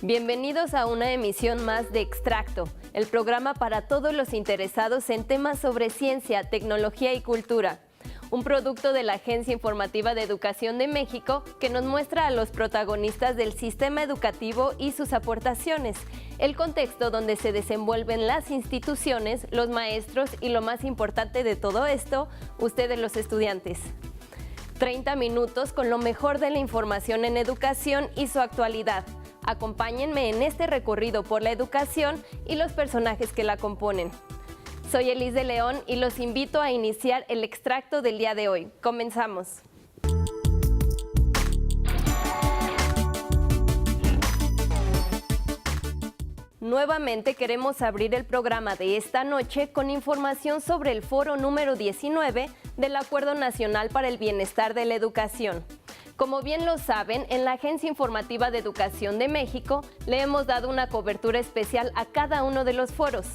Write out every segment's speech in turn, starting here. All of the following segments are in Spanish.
Bienvenidos a una emisión más de Extracto, el programa para todos los interesados en temas sobre ciencia, tecnología y cultura. Un producto de la Agencia Informativa de Educación de México que nos muestra a los protagonistas del sistema educativo y sus aportaciones, el contexto donde se desenvuelven las instituciones, los maestros y lo más importante de todo esto, ustedes los estudiantes. 30 minutos con lo mejor de la información en educación y su actualidad. Acompáñenme en este recorrido por la educación y los personajes que la componen. Soy Elis de León y los invito a iniciar el extracto del día de hoy. Comenzamos. Nuevamente queremos abrir el programa de esta noche con información sobre el foro número 19 del Acuerdo Nacional para el Bienestar de la Educación. Como bien lo saben, en la Agencia Informativa de Educación de México le hemos dado una cobertura especial a cada uno de los foros.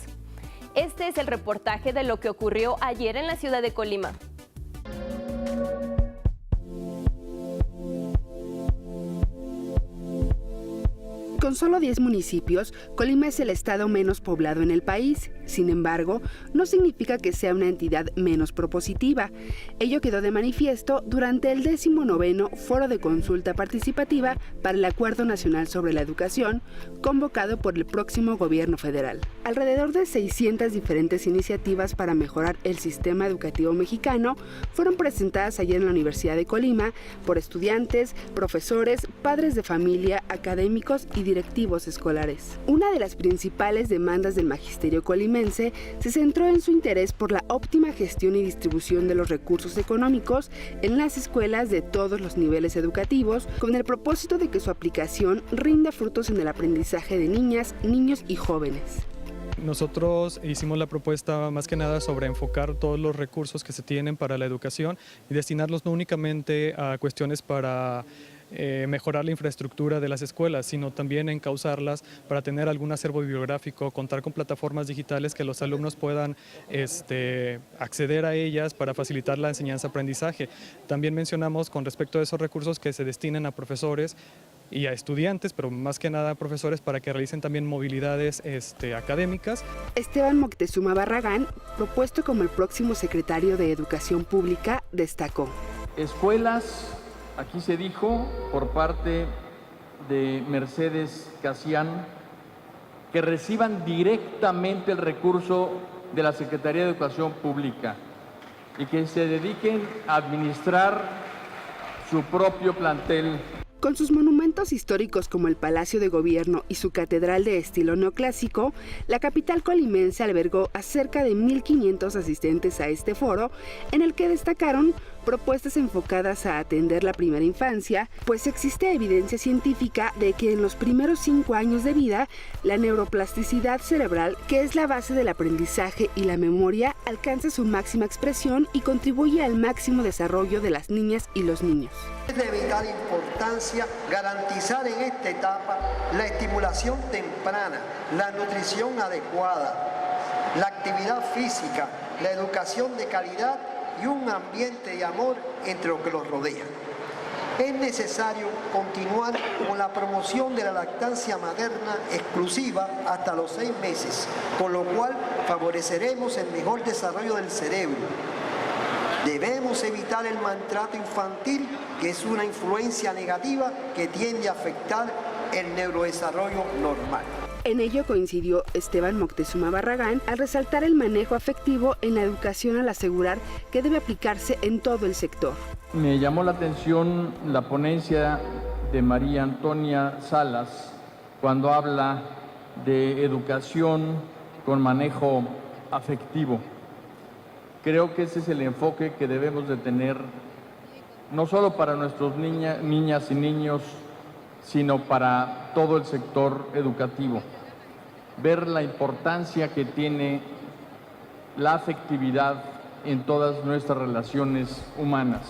Este es el reportaje de lo que ocurrió ayer en la ciudad de Colima. Con solo 10 municipios, Colima es el estado menos poblado en el país. Sin embargo, no significa que sea una entidad menos propositiva. Ello quedó de manifiesto durante el 19º Foro de Consulta Participativa para el Acuerdo Nacional sobre la Educación, convocado por el próximo gobierno federal. Alrededor de 600 diferentes iniciativas para mejorar el sistema educativo mexicano fueron presentadas ayer en la Universidad de Colima por estudiantes, profesores, padres de familia, académicos y directivos escolares. Una de las principales demandas del magisterio colimense se centró en su interés por la óptima gestión y distribución de los recursos económicos en las escuelas de todos los niveles educativos, con el propósito de que su aplicación rinda frutos en el aprendizaje de niñas, niños y jóvenes. Nosotros hicimos la propuesta más que nada sobre enfocar todos los recursos que se tienen para la educación y destinarlos no únicamente a cuestiones para mejorar la infraestructura de las escuelas, sino también encauzarlas para tener algún acervo bibliográfico, contar con plataformas digitales que los alumnos puedan acceder a ellas para facilitar la enseñanza-aprendizaje. También mencionamos con respecto a esos recursos que se destinen a profesores y a estudiantes, pero más que nada a profesores para que realicen también movilidades académicas. Esteban Moctezuma Barragán, propuesto como el próximo secretario de Educación Pública, destacó: escuelas, aquí se dijo por parte de Mercedes Casián, que reciban directamente el recurso de la Secretaría de Educación Pública y que se dediquen a administrar su propio plantel. Con sus monumentos históricos como el Palacio de Gobierno y su catedral de estilo neoclásico, la capital colimense albergó a cerca de 1,500 asistentes a este foro, en el que destacaron propuestas enfocadas a atender la primera infancia, pues existe evidencia científica de que en los primeros 5 años de vida, la neuroplasticidad cerebral, que es la base del aprendizaje y la memoria, alcanza su máxima expresión y contribuye al máximo desarrollo de las niñas y los niños. Es de vital importancia garantizar en esta etapa la estimulación temprana, la nutrición adecuada, la actividad física, la educación de calidad y un ambiente de amor entre los que los rodean. Es necesario continuar con la promoción de la lactancia materna exclusiva hasta los 6 meses, con lo cual favoreceremos el mejor desarrollo del cerebro. Debemos evitar el maltrato infantil, que es una influencia negativa que tiende a afectar el neurodesarrollo normal. En ello coincidió Esteban Moctezuma Barragán al resaltar el manejo afectivo en la educación, al asegurar que debe aplicarse en todo el sector. Me llamó la atención la ponencia de María Antonia Salas cuando habla de educación con manejo afectivo. Creo que ese es el enfoque que debemos de tener, no solo para nuestros niñas y niños, sino para todo el sector educativo. Ver la importancia que tiene la afectividad en todas nuestras relaciones humanas.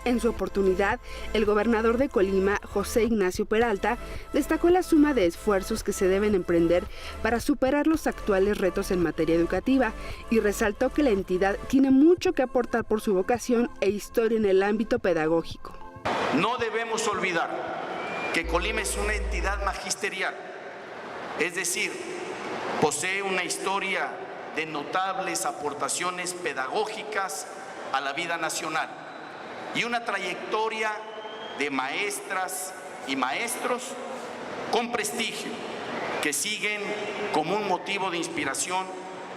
En su oportunidad, el gobernador de Colima, José Ignacio Peralta, destacó la suma de esfuerzos que se deben emprender para superar los actuales retos en materia educativa y resaltó que la entidad tiene mucho que aportar por su vocación e historia en el ámbito pedagógico. No debemos olvidar que Colima es una entidad magisterial Es decir, posee una historia de notables aportaciones pedagógicas a la vida nacional y una trayectoria de maestras y maestros con prestigio que siguen como un motivo de inspiración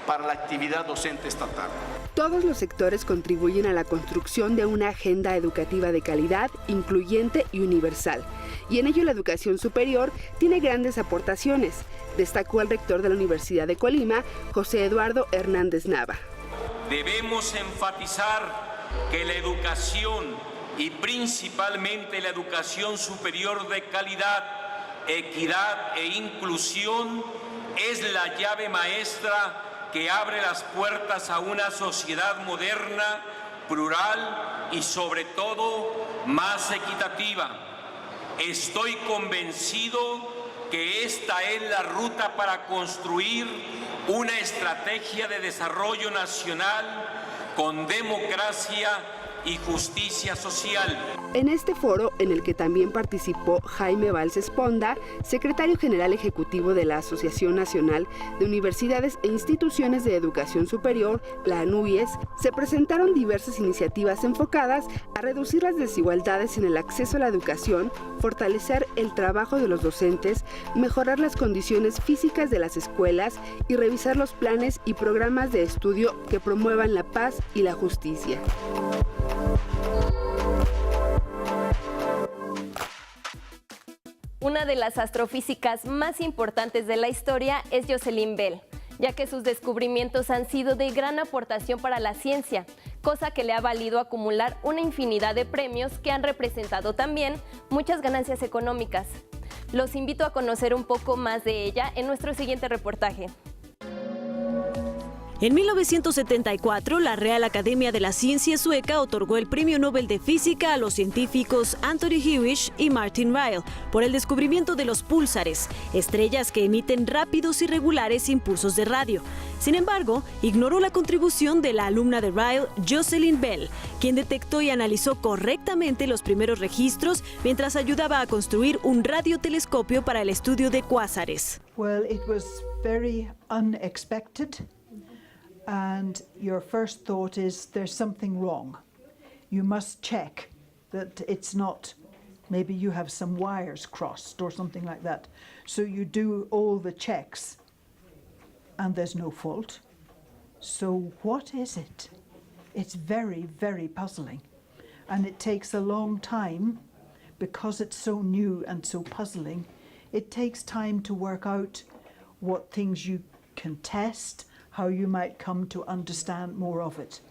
para la actividad docente estatal. Todos los sectores contribuyen a la construcción de una agenda educativa de calidad, incluyente y universal. Y en ello la educación superior tiene grandes aportaciones, destacó el rector de la Universidad de Colima, José Eduardo Hernández Nava. Debemos enfatizar que la educación y principalmente la educación superior de calidad, equidad e inclusión es la llave maestra que abre las puertas a una sociedad moderna, plural y sobre todo más equitativa. Estoy convencido que esta es la ruta para construir una estrategia de desarrollo nacional con democracia y justicia social. En este foro, en el que también participó Jaime Valls Esponda, secretario general ejecutivo de la Asociación Nacional de Universidades e Instituciones de Educación Superior, la ANUYES, se presentaron diversas iniciativas enfocadas a reducir las desigualdades en el acceso a la educación, fortalecer el trabajo de los docentes, mejorar las condiciones físicas de las escuelas y revisar los planes y programas de estudio que promuevan la paz y la justicia. Una de las astrofísicas más importantes de la historia es Jocelyn Bell, ya que sus descubrimientos han sido de gran aportación para la ciencia, cosa que le ha valido acumular una infinidad de premios que han representado también muchas ganancias económicas. Los invito a conocer un poco más de ella en nuestro siguiente reportaje. En 1974, la Real Academia de la Ciencia sueca otorgó el Premio Nobel de Física a los científicos Anthony Hewish y Martin Ryle por el descubrimiento de los púlsares, estrellas que emiten rápidos y regulares impulsos de radio. Sin embargo, ignoró la contribución de la alumna de Ryle, Jocelyn Bell, quien detectó y analizó correctamente los primeros registros mientras ayudaba a construir un radiotelescopio para el estudio de cuásares. Well, it was very unexpected. And your first thought is there's something wrong. You must check that it's not, maybe you have some wires crossed or something like that. So you do all the checks and there's no fault. So what is it? It's very, very puzzling. And it takes a long time because it's so new and so puzzling. It takes time to work out what things you can test, how you might come to understand more of it.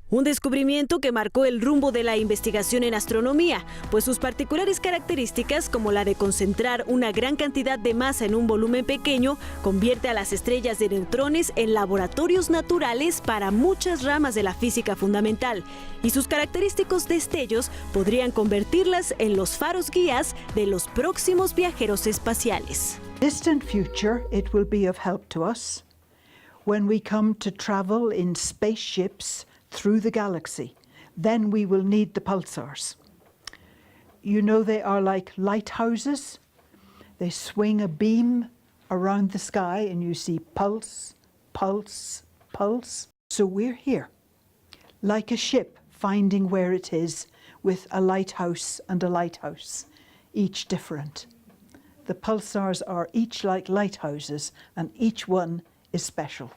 Un descubrimiento que marcó el rumbo de la investigación en astronomía, pues sus particulares características, como la de concentrar una gran cantidad de masa en un volumen pequeño, convierte a las estrellas de neutrones en laboratorios naturales para muchas ramas de la física fundamental, y sus característicos destellos podrían convertirlas en los faros guías de los próximos viajeros espaciales. Distant future, it will be of help to us when we come to travel in spaceships through the galaxy. Then we will need the pulsars. You know, they are like lighthouses. They swing a beam around the sky and you see pulse, pulse, pulse. So we're here, like a ship finding where it is with a lighthouse and a lighthouse, each different. The pulsars are each like lighthouses and each one is special.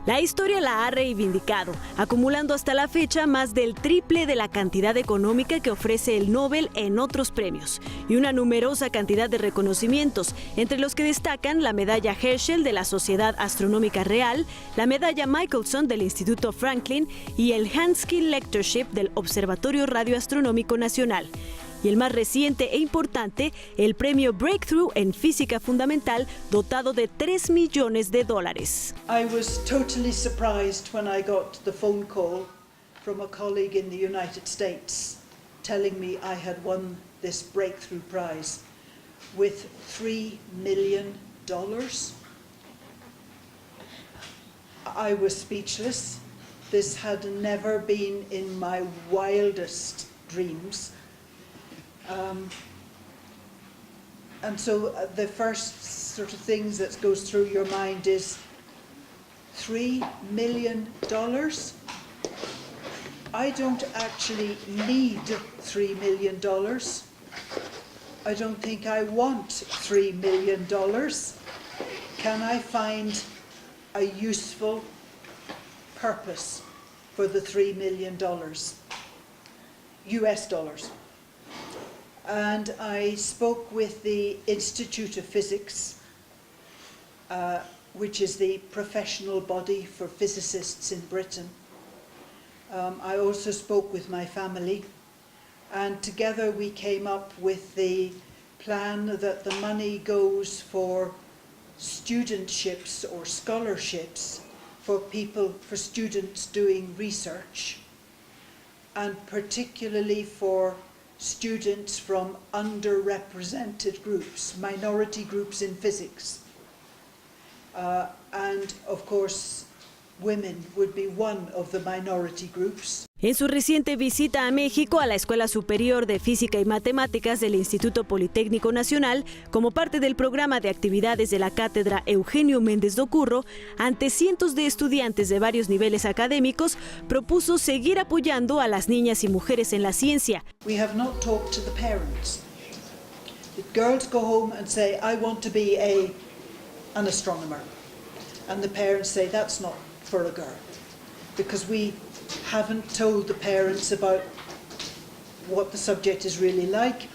La historia la ha reivindicado, acumulando hasta la fecha más del triple de la cantidad económica que ofrece el Nobel en otros premios, y una numerosa cantidad de reconocimientos, entre los que destacan la medalla Herschel de la Sociedad Astronómica Real, la medalla Michelson del Instituto Franklin y el Hansky Lectureship del Observatorio Radioastronómico Nacional. Y el más reciente e importante, el premio Breakthrough en Física Fundamental, dotado de $3 millones. I was totally surprised when I got the phone call from a colleague in the United States telling me I had won this Breakthrough Prize with $3 million. I was speechless. This had never been in my wildest dreams. And so the first sort of things that goes through your mind is $3 million? I don't actually need $3 million. I don't think I want $3 million. Can I find a useful purpose for the $3 million? US dollars. And I spoke with the Institute of Physics, which is the professional body for physicists in Britain. I also spoke with my family, and together we came up with the plan that the money goes for studentships or scholarships for students doing research, and particularly for students from underrepresented groups, minority groups in physics. And of course, women would be one of the minority groups. En su reciente visita a México a la Escuela Superior de Física y Matemáticas del Instituto Politécnico Nacional, como parte del programa de actividades de la Cátedra Eugenio Méndez Docurro, ante cientos de estudiantes de varios niveles académicos, propuso seguir apoyando a las niñas y mujeres en la ciencia. We have not talked to the parents. The girls go home and say, I want to be an astronomer. And the parents say, that's not for a girl, because we haven't told the parents about what the subject is really like,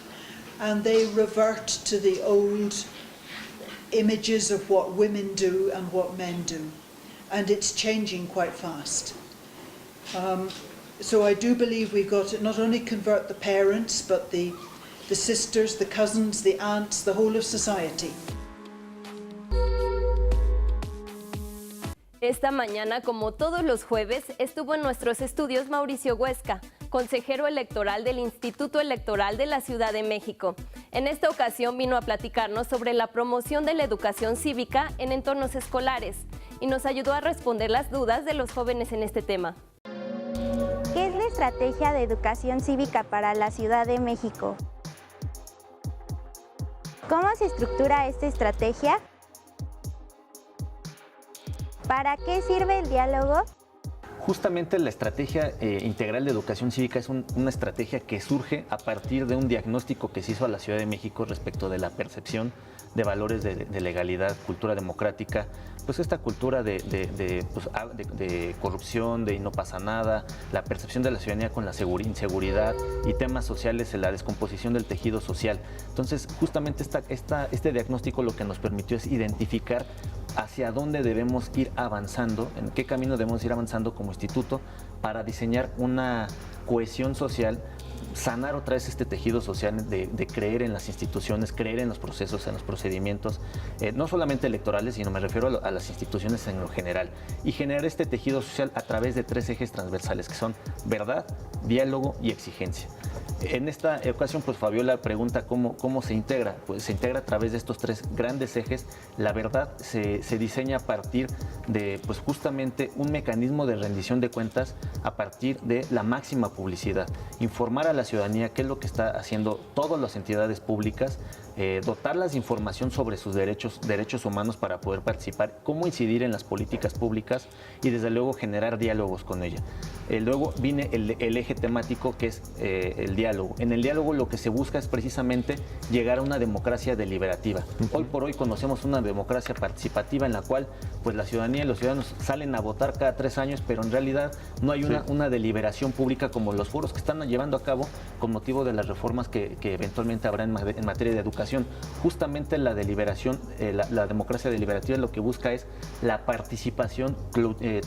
and they revert to the old images of what women do and what men do, and it's changing quite fast. So I do believe we've got to not only convert the parents, but the sisters, the cousins, the aunts, the whole of society. Esta mañana, como todos los jueves, estuvo en nuestros estudios Mauricio Huesca, consejero electoral del Instituto Electoral de la Ciudad de México. En esta ocasión vino a platicarnos sobre la promoción de la educación cívica en entornos escolares y nos ayudó a responder las dudas de los jóvenes en este tema. ¿Qué es la estrategia de educación cívica para la Ciudad de México? ¿Cómo se estructura esta estrategia? ¿Para qué sirve el diálogo? Justamente la estrategia integral de educación cívica es una estrategia que surge a partir de un diagnóstico que se hizo a la Ciudad de México respecto de la percepción de valores de legalidad, cultura democrática, pues esta cultura de corrupción, de no pasa nada, la percepción de la ciudadanía con la inseguridad y temas sociales, la descomposición del tejido social. Entonces, justamente este diagnóstico lo que nos permitió es identificar hacia dónde debemos ir avanzando, en qué camino debemos ir avanzando como instituto para diseñar una cohesión social, sanar otra vez este tejido social de creer en las instituciones, creer en los procesos, en los procedimientos, no solamente electorales, sino me refiero a las instituciones en lo general, y generar este tejido social a través de 3 ejes transversales que son verdad, diálogo y exigencia. En esta ocasión, pues Fabiola pregunta cómo se integra. Pues se integra a través de estos 3 grandes ejes. La verdad se diseña a partir de, pues justamente, un mecanismo de rendición de cuentas a partir de la máxima publicidad. Informar a la ciudadanía qué es lo que está haciendo todas las entidades públicas, dotarlas de información sobre sus derechos humanos para poder participar, cómo incidir en las políticas públicas y desde luego generar diálogos con ella. Luego viene el eje temático que es el diálogo. En el diálogo lo que se busca es precisamente llegar a una democracia deliberativa. Hoy por hoy conocemos una democracia participativa en la cual pues la ciudadanía y los ciudadanos salen a votar cada 3 años, pero en realidad no hay una deliberación pública como los foros que están llevando a cabo con motivo de las reformas que eventualmente habrá en materia de educación. Justamente la deliberación, la democracia deliberativa lo que busca es la participación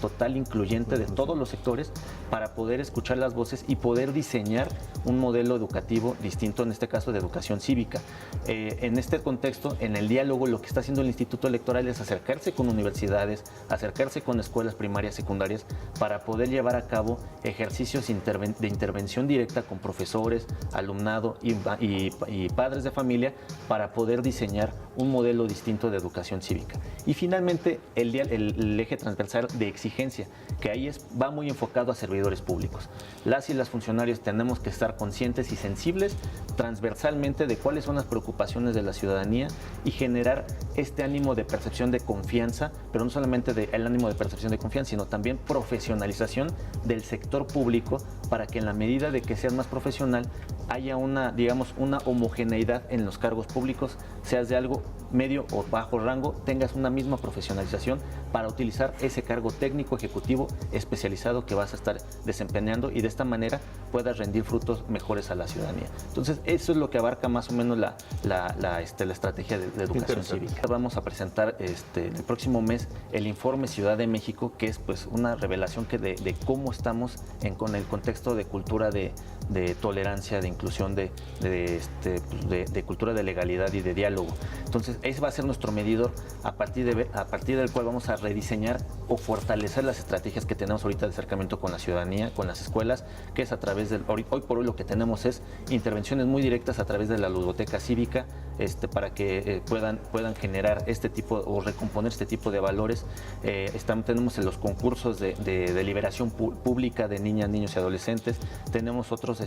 total, incluyente de todos los sectores para poder escuchar las voces y poder diseñar un modelo educativo distinto, en este caso de educación cívica. En este contexto, en el diálogo, lo que está haciendo el Instituto Electoral es acercarse con universidades, acercarse con escuelas primarias, secundarias, para poder llevar a cabo ejercicios de intervención directa con profesores, alumnado y padres de familia, para poder diseñar un modelo distinto de educación cívica. Y finalmente, el eje transversal de exigencia, que ahí va muy enfocado a servidores públicos. Las y las funcionarios tenemos que estar conscientes y sensibles transversalmente de cuáles son las preocupaciones de la ciudadanía y generar este ánimo de percepción de confianza, pero no solamente el ánimo de percepción de confianza, sino también profesionalización del sector público para que en la medida de que seas más profesional haya una homogeneidad en los cargos públicos, seas de algo medio o bajo rango, tengas una misma profesionalización para utilizar ese cargo técnico ejecutivo especializado que vas a estar desempeñando y de esta manera puedas rendir frutos mejores a la ciudadanía. Entonces, eso es lo que abarca más o menos la estrategia de educación cívica. Vamos a presentar el próximo mes el informe Ciudad de México, que es pues una revelación de cómo estamos con el contexto de cultura de tolerancia, de inclusión, de cultura de legalidad y de diálogo. Entonces, ese va a ser nuestro medidor a partir del cual vamos a rediseñar o fortalecer las estrategias que tenemos ahorita de acercamiento con la ciudadanía, con las escuelas, que es a través hoy por hoy lo que tenemos es intervenciones muy directas a través de la ludoteca cívica, para que puedan generar este tipo o recomponer este tipo de valores. Tenemos los concursos de liberación pública de niñas, niños y adolescentes. Tenemos otros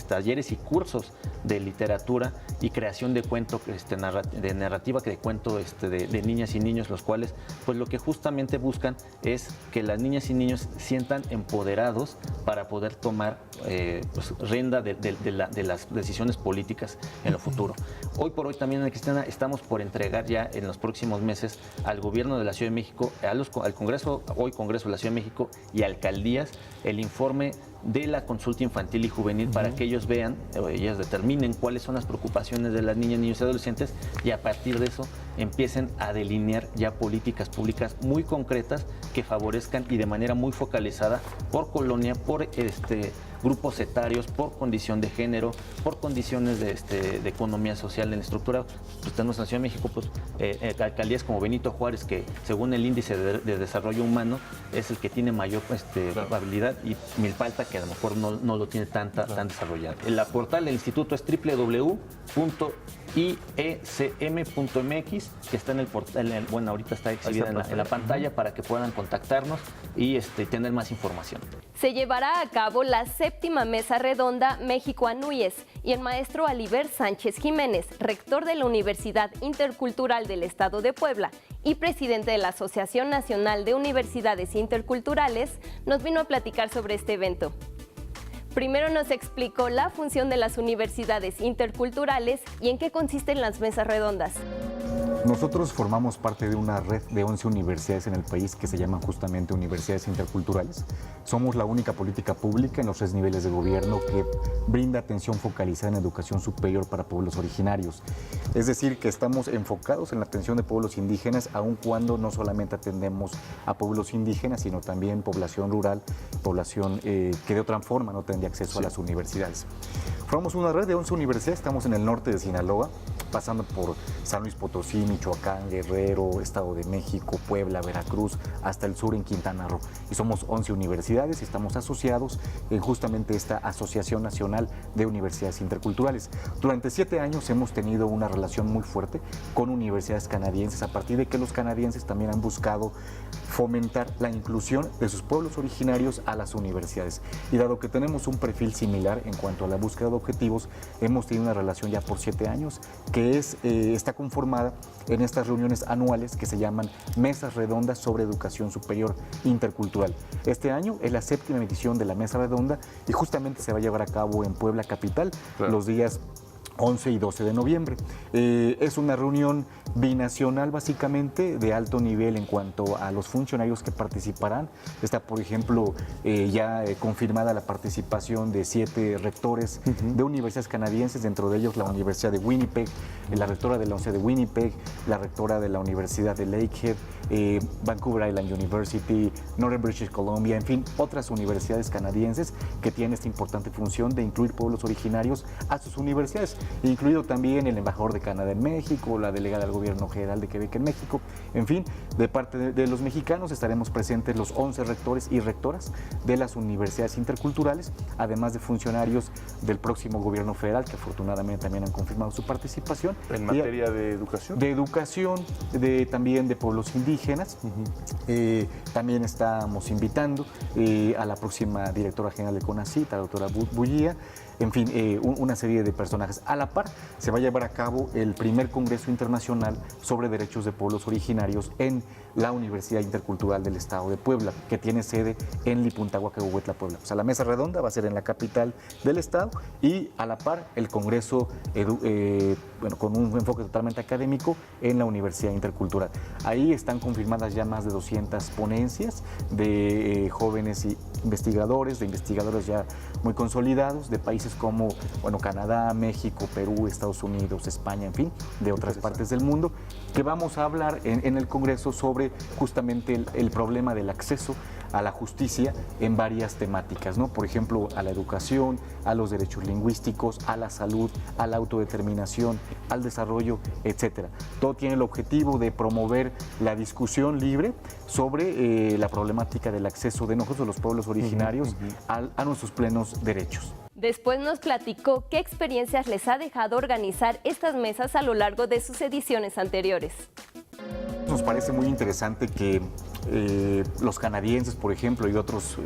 talleres y cursos de literatura y creación de cuento, de narrativa, de cuento de niñas y niños, los cuales pues lo que justamente buscan es que las niñas y niños sientan empoderados para poder tomar rienda de las decisiones políticas en lo futuro. Hoy por hoy también en Cristiana estamos por entregar ya en los próximos meses al gobierno de la Ciudad de México, al Congreso de la Ciudad de México y alcaldías el informe de la consulta infantil y juvenil para que ellos vean, ellas determinen cuáles son las preocupaciones de las niñas, niños y adolescentes y a partir de eso empiecen a delinear ya políticas públicas muy concretas que favorezcan y de manera muy focalizada por colonia, por grupos etarios, por condición de género, por condiciones de economía social en la estructura. Pues tenemos en la Ciudad de México alcaldías como Benito Juárez, que según el índice de desarrollo humano es el que tiene mayor probabilidad, y Milpalta, que a lo mejor no lo tiene tan desarrollado. La portal del instituto es www.iecm.mx, que está en el portal, ahorita está exhibida en la pantalla para que puedan contactarnos y tener más información. Se llevará a cabo la 7ª Mesa Redonda México-Anúyes y el maestro Aliber Sánchez Jiménez, rector de la Universidad Intercultural del Estado de Puebla y presidente de la Asociación Nacional de Universidades Interculturales, nos vino a platicar sobre este evento. Primero nos explicó la función de las universidades interculturales y en qué consisten las mesas redondas. Nosotros formamos parte de una red de 11 universidades en el país que se llaman justamente universidades interculturales. Somos la única política pública en los 3 niveles de gobierno que brinda atención focalizada en educación superior para pueblos originarios. Es decir, que estamos enfocados en la atención de pueblos indígenas, aun cuando no solamente atendemos a pueblos indígenas, sino también población rural, población que de otra forma no tendría acceso a las universidades. Formamos una red de 11 universidades, estamos en el norte de Sinaloa, pasando por San Luis Potosí, Michoacán, Guerrero, Estado de México, Puebla, Veracruz, hasta el sur en Quintana Roo. Y somos 11 universidades y estamos asociados en justamente esta Asociación Nacional de Universidades Interculturales. Durante 7 años hemos tenido una relación muy fuerte con universidades canadienses, a partir de que los canadienses también han buscado fomentar la inclusión de sus pueblos originarios a las universidades. Y dado que tenemos un perfil similar en cuanto a la búsqueda de objetivos, hemos tenido una relación ya por 7 años que está conformada en estas reuniones anuales que se llaman Mesas Redondas sobre Educación Superior Intercultural. Este año es la 7ª edición de la Mesa Redonda y justamente se va a llevar a cabo en Puebla capital, los días 11 y 12 de noviembre. Es una reunión binacional básicamente de alto nivel en cuanto a los funcionarios que participarán. Está, por ejemplo, ya confirmada la participación de 7 rectores de universidades canadienses, dentro de ellos la Universidad de Winnipeg, la rectora de la Universidad de Winnipeg, la rectora de la Universidad de Lakehead, Vancouver Island University, Northern British Columbia, en fin, otras universidades canadienses que tienen esta importante función de incluir pueblos originarios a sus universidades. incluido también el embajador de Canadá en México, la delegada del Gobierno General de Quebec en México. En fin, de parte de los mexicanos estaremos presentes los 11 rectores y rectoras de las universidades interculturales, además de funcionarios del próximo Gobierno Federal, que afortunadamente también han confirmado su participación. ¿En materia de educación? De educación, también de pueblos indígenas. También estamos invitando a la próxima directora general de CONACYT, la doctora Bullía. En fin, una serie de personajes. A la par, se va a llevar a cabo el primer Congreso Internacional sobre Derechos de Pueblos Originarios en la Universidad Intercultural del Estado de Puebla, que tiene sede en Lipuntahuaca, Huehuetla, Puebla. O sea, la mesa redonda va a ser en la capital del estado y a la par el Congreso, con un enfoque totalmente académico en la Universidad Intercultural. Ahí están confirmadas ya más de 200 ponencias de jóvenes investigadores, de investigadores ya muy consolidados, de países como Canadá, México, Perú, Estados Unidos, España, en fin, de otras partes del mundo, que vamos a hablar en el Congreso sobre justamente el problema del acceso a la justicia en varias temáticas, ¿no? Por ejemplo, a la educación, a los derechos lingüísticos, a la salud, a la autodeterminación, al desarrollo, etcétera. Todo tiene el objetivo de promover la discusión libre sobre la problemática del acceso de nosotros, los pueblos originarios, a nuestros plenos derechos. Después nos platicó qué experiencias les ha dejado organizar estas mesas a lo largo de sus ediciones anteriores. Nos parece muy interesante que los canadienses, por ejemplo, y otros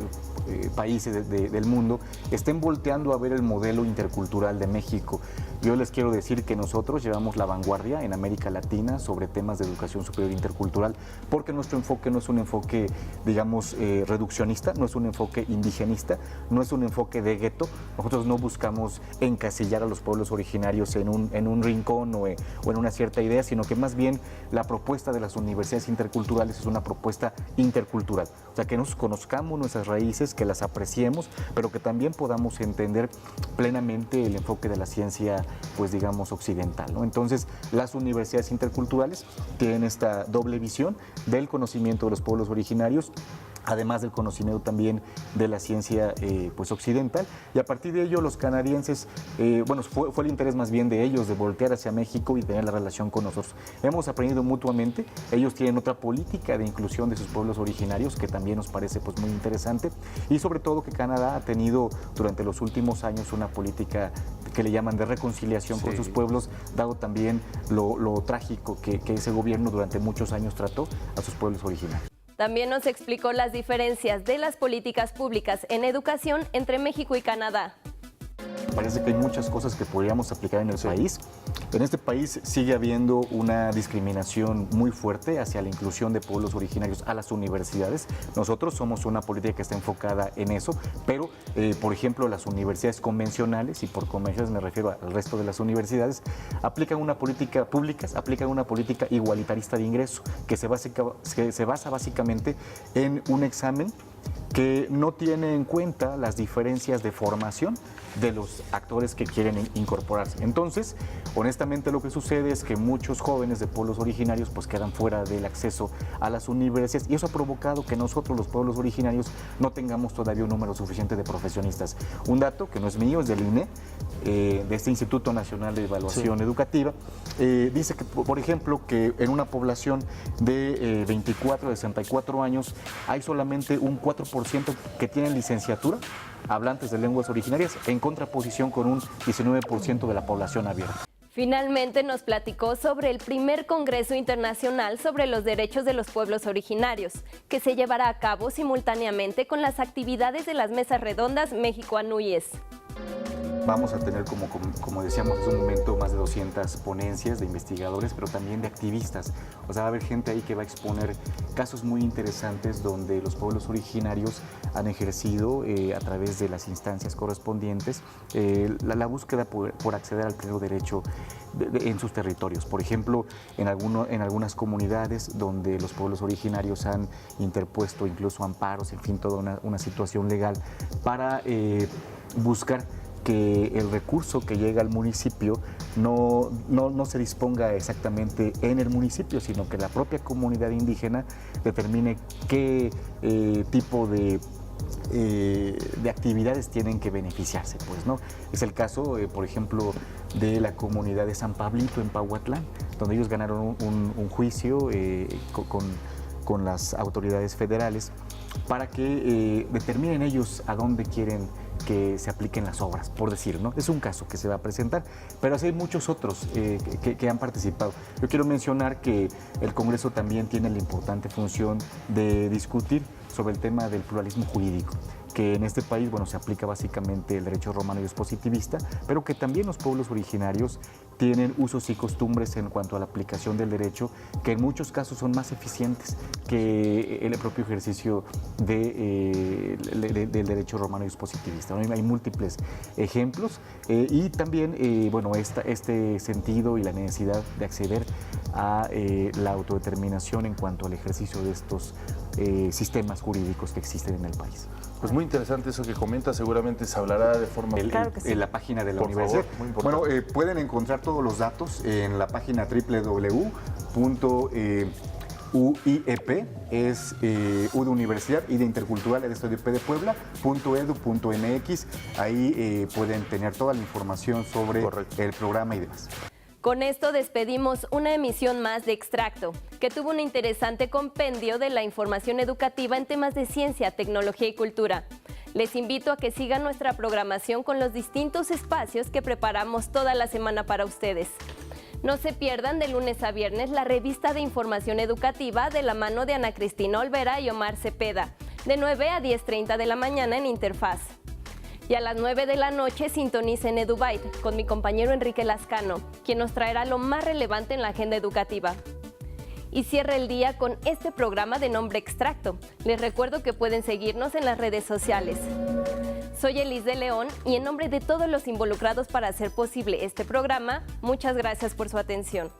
países del mundo estén volteando a ver el modelo intercultural de México. Yo les quiero decir que nosotros llevamos la vanguardia en América Latina sobre temas de educación superior intercultural, porque nuestro enfoque no es un enfoque, digamos, reduccionista, no es un enfoque indigenista, no es un enfoque de gueto. Nosotros no buscamos encasillar a los pueblos originarios en un rincón o en una cierta idea, sino que más bien la propuesta de las universidades interculturales es una propuesta intercultural. O sea, que nos conozcamos nuestras raíces, que las apreciemos, pero que también podamos entender plenamente el enfoque de la ciencia, pues digamos, occidental, ¿no? Entonces, las universidades interculturales tienen esta doble visión del conocimiento de los pueblos originarios, además del conocimiento también de la ciencia pues occidental, y a partir de ello los canadienses, fue el interés más bien de ellos de voltear hacia México y tener la relación con nosotros. Hemos aprendido mutuamente, ellos tienen otra política de inclusión de sus pueblos originarios que también nos parece pues muy interesante, y sobre todo que Canadá ha tenido durante los últimos años una política que le llaman de reconciliación con sus pueblos, dado también lo trágico que ese gobierno durante muchos años trató a sus pueblos originarios. También nos explicó las diferencias de las políticas públicas en educación entre México y Canadá. Parece que hay muchas cosas que podríamos aplicar en el país. En este país sigue habiendo una discriminación muy fuerte hacia la inclusión de pueblos originarios a las universidades. Nosotros somos una política que está enfocada en eso, pero, por ejemplo, las universidades convencionales, y por convencionales me refiero al resto de las universidades, aplican una política públicas, aplican una política igualitarista de ingreso, que se basa básicamente en un examen que no tiene en cuenta las diferencias de formación de los actores que quieren incorporarse. Entonces, honestamente lo que sucede es que muchos jóvenes de pueblos originarios pues quedan fuera del acceso a las universidades, y eso ha provocado que nosotros, los pueblos originarios, no tengamos todavía un número suficiente de profesionistas. Un dato que no es mío, es del INE, de este Instituto Nacional de Evaluación Educativa, dice que, por ejemplo, que en una población de 24 a 64 años hay solamente un 4% que tienen licenciatura hablantes de lenguas originarias, en contraposición con un 19% de la población abierta. Finalmente nos platicó sobre el primer Congreso Internacional sobre los Derechos de los Pueblos Originarios, que se llevará a cabo simultáneamente con las actividades de las mesas redondas México-ANUYES. Vamos a tener, como decíamos hace un momento, más de 200 ponencias de investigadores, pero también de activistas. O sea, va a haber gente ahí que va a exponer casos muy interesantes donde los pueblos originarios han ejercido, a través de las instancias correspondientes, la búsqueda por acceder al pleno derecho en sus territorios. Por ejemplo, en algunas comunidades donde los pueblos originarios han interpuesto incluso amparos, en fin, toda una situación legal para buscar que el recurso que llega al municipio no se disponga exactamente en el municipio, sino que la propia comunidad indígena determine qué tipo de de actividades tienen que beneficiarse, pues, ¿no? Es el caso, por ejemplo, de la comunidad de San Pablito en Pahuatlán, donde ellos ganaron un juicio con las autoridades federales para que determinen ellos a dónde quieren que se apliquen las obras, por decir, ¿no? Es un caso que se va a presentar, pero así hay muchos otros que han participado. Yo quiero mencionar que el Congreso también tiene la importante función de discutir sobre el tema del pluralismo jurídico, que en este país, bueno, se aplica básicamente el derecho romano y dispositivista, pero que también los pueblos originarios tienen usos y costumbres en cuanto a la aplicación del derecho que en muchos casos son más eficientes que el propio ejercicio del derecho romano y dispositivista, ¿no? Hay múltiples ejemplos y también, bueno, este sentido y la necesidad de acceder a la autodeterminación en cuanto al ejercicio de estos sistemas jurídicos que existen en el país. Pues muy interesante eso que comenta, seguramente se hablará de forma... En la página de la universidad. Favor, muy importante. Bueno, pueden encontrar todos los datos en la página www.uiep, es U de Universidad, I de Intercultural, el Estudio de Puebla, .edu.mx, ahí pueden tener toda la información sobre el programa y demás. Con esto despedimos una emisión más de Extracto, que tuvo un interesante compendio de la información educativa en temas de ciencia, tecnología y cultura. Les invito a que sigan nuestra programación con los distintos espacios que preparamos toda la semana para ustedes. No se pierdan de lunes a viernes la revista de información educativa de la mano de Ana Cristina Olvera y Omar Cepeda, de 9 a 10:30 de la mañana en Interfaz. Y a las 9 de la noche sintonicen EduByte con mi compañero Enrique Lascano, quien nos traerá lo más relevante en la agenda educativa. Y cierra el día con este programa de nombre Extracto. Les recuerdo que pueden seguirnos en las redes sociales. Soy Elis de León y en nombre de todos los involucrados para hacer posible este programa, muchas gracias por su atención.